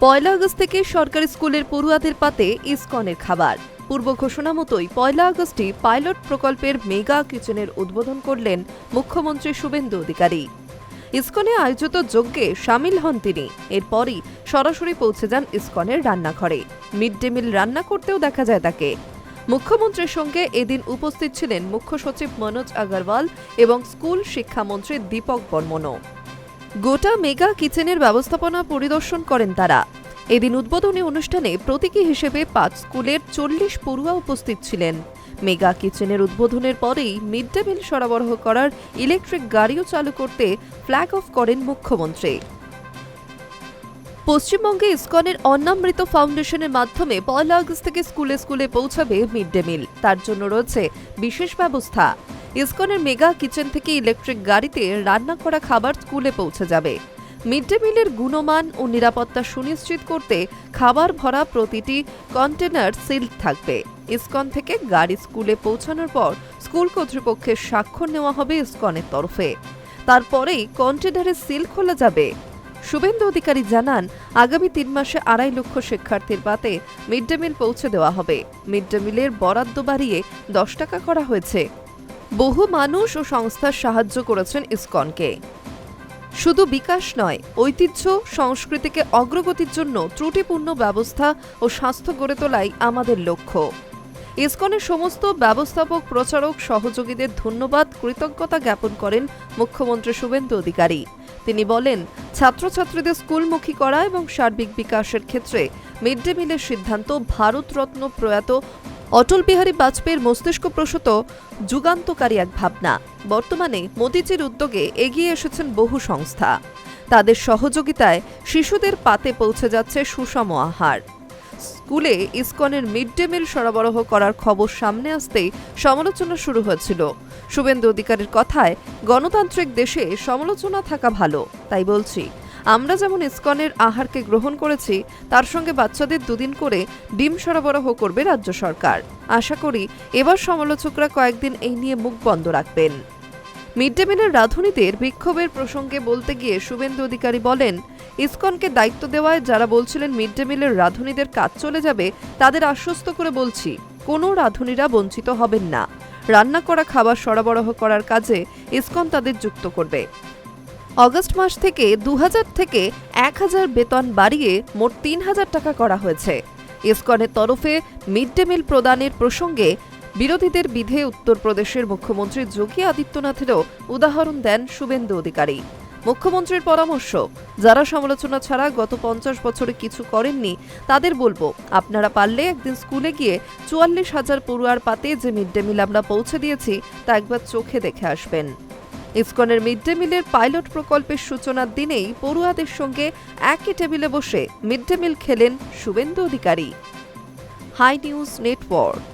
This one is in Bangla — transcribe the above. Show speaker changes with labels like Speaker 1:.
Speaker 1: পয়লা আগস্ট থেকে সরকারি স্কুলের পড়ুয়াদের পাতে ইসকনের খাবার। পূর্ব ঘোষণা মতোই পয়লা আগস্টে পাইলট প্রকল্পের মেগা কিচেনের উদ্বোধন করলেন মুখ্যমন্ত্রী শুভেন্দু অধিকারী। ইসকনে আয়োজিত যজ্ঞে সামিল হন তিনি। এরপরই সরাসরি পৌঁছে যান ইসকনের রান্নাঘরে। মিড ডে মিল রান্না করতেও দেখা যায় তাকে। মুখ্যমন্ত্রীর সঙ্গে এদিন উপস্থিত ছিলেন মুখ্য সচিব মনোজ আগরওয়াল এবং স্কুল শিক্ষামন্ত্রী দীপক বর্মনও। গোটা মেগা কিচেনের ব্যবস্থাপনা পরিদর্শন করেন তারা। এদিন উদ্বোধনী অনুষ্ঠানে প্রতীকী হিসেবে 5 স্কুলের 40 পড়ুয়া উপস্থিত ছিলেন। মেগা কিচেনের উদ্বোধনের পরেই মিড ডে মিল সরবরাহ করার ইলেকট্রিক গাড়িও চালু করতে ফ্ল্যাগ অফ করেন মুখ্যমন্ত্রী। পশ্চিমবঙ্গে ইসকনের অন্নামৃত ফাউন্ডেশনের মাধ্যমে পয়লা আগস্ট থেকে স্কুলে স্কুলে পৌঁছাবে মিড ডে মিল। তার জন্য রয়েছে বিশেষ ব্যবস্থা। ইসকনের মেগা কিচেন থেকে ইলেকট্রিক গাড়িতে রান্না করা খাবার স্কুলে পৌঁছে যাবে। মিড ডে মিলের গুণমান ও নিরাপত্তা সুনিশ্চিত করতে খাবার ভরা প্রতিটি কন্টেনার সিল থাকবে। ইসকন থেকে গাড়ি স্কুলে পৌঁছানোর পর স্কুল কর্তৃপক্ষের স্বাক্ষর নেওয়া হবে ইসকনের তরফে। তারপরেই কন্টেনারের সিল খোলা যাবে। শুভেন্দু অধিকারী জানান, আগামী 3 মাসে 2.5 লক্ষ শিক্ষার্থীর পাতে মিড ডে মিল পৌঁছে দেওয়া হবে। মিড ডে মিলের বরাদ্দ বাড়িয়ে 10 টাকা করা হয়েছে। বহু মানুষ ও সংস্থার সাহায্য করেছেন ইসকনকে। শুধু বিকাশ নয়, ঐতিহ্য সংস্কৃতিকে অগ্রগতির জন্য ত্রুটিপূর্ণ ব্যবস্থা ও স্বাস্থ্য গড়ে তোলাই আমাদের লক্ষ্য। ইসকনের সমস্ত ব্যবস্থাপক, প্রচারক, সহযোগীদের ধন্যবাদ, কৃতজ্ঞতা জ্ঞাপন করেন মুখ্যমন্ত্রী শুভেন্দু অধিকারী। তিনি বলেন, ছাত্রছাত্রীদের স্কুলমুখী করা এবং সার্বিক বিকাশের ক্ষেত্রে মিড ডে মিলের সিদ্ধান্ত ভারতরত্ন প্রয়াত অটল বিহারী বাজপেয়ীর মস্তিষ্কপ্রসূত যুগান্তকারী এক ভাবনা। বর্তমানে মোদিজির উদ্যোগে এগিয়ে এসেছেন বহু সংস্থা। তাদের সহযোগিতায় শিশুদের পাতে পৌঁছে যাচ্ছে সুষম আহার। স্কুলে ইসকনের মিড ডে মিল সরবরাহ করার খবর সামনে আসতেই সমালোচনা শুরু হয়েছিল। শুভেন্দু অধিকারীর কথায়, গণতান্ত্রিক দেশে সমালোচনা থাকা ভালো। তাই বলছি, আমরা যেমন ইসকনের আহারকে গ্রহণ করেছি, তার সঙ্গে বাচ্চাদের 2 দিন করে ডিম সরবরাহ করবে রাজ্য সরকার। আশা করি এবার সমালোচকরা কয়েকদিন এই নিয়ে মুখ বন্ধ রাখবেন। মিড ডে মিলের রাঁধুনিদের বিক্ষোভের প্রসঙ্গে বলতে গিয়ে শুভেন্দু অধিকারী বলেন, ইসকনকে দায়িত্ব দেওয়ায় যারা বলছিলেন মিড ডে মিলের রাঁধুনিদের কাজ চলে যাবে, তাদের আশ্বস্ত করে বলছি, কোনো রাঁধুনিরা বঞ্চিত হবেন না। রান্না করা খাবার সরবরাহ করার কাজে ইসকন তাদের যুক্ত করবে। অগস্ট মাস থেকে 2000 থেকে 1000 বেতন বাড়িয়ে মোট 3000 টাকা করা হয়েছে। ইসকনের তরফে মিড ডে মিল প্রদানের প্রসঙ্গে বিরোধীদের বিধে উত্তরপ্রদেশের মুখ্যমন্ত্রী যোগী আদিত্যনাথেরও উদাহরণ দেন শুভেন্দু অধিকারী। মুখ্যমন্ত্রীর পরামর্শ, যারা সমালোচনা ছাড়া গত 50 বছরে কিছু করেননি, তাদের বলবো, আপনারা পারলে একদিন স্কুলে গিয়ে 44,000 পড়ুয়ার পাতে যে মিড ডে মিল আমরা পৌঁছে দিয়েছি তা একবার চোখে দেখে আসবেন। ইসকনের মিড ডে মিলের পাইলট প্রকল্পের সূচনার দিনেই পড়ুয়াদের সঙ্গে একই টেবিলে বসে মিড ডে মিল খেলেন Suvendu Adhikari. Hi news network.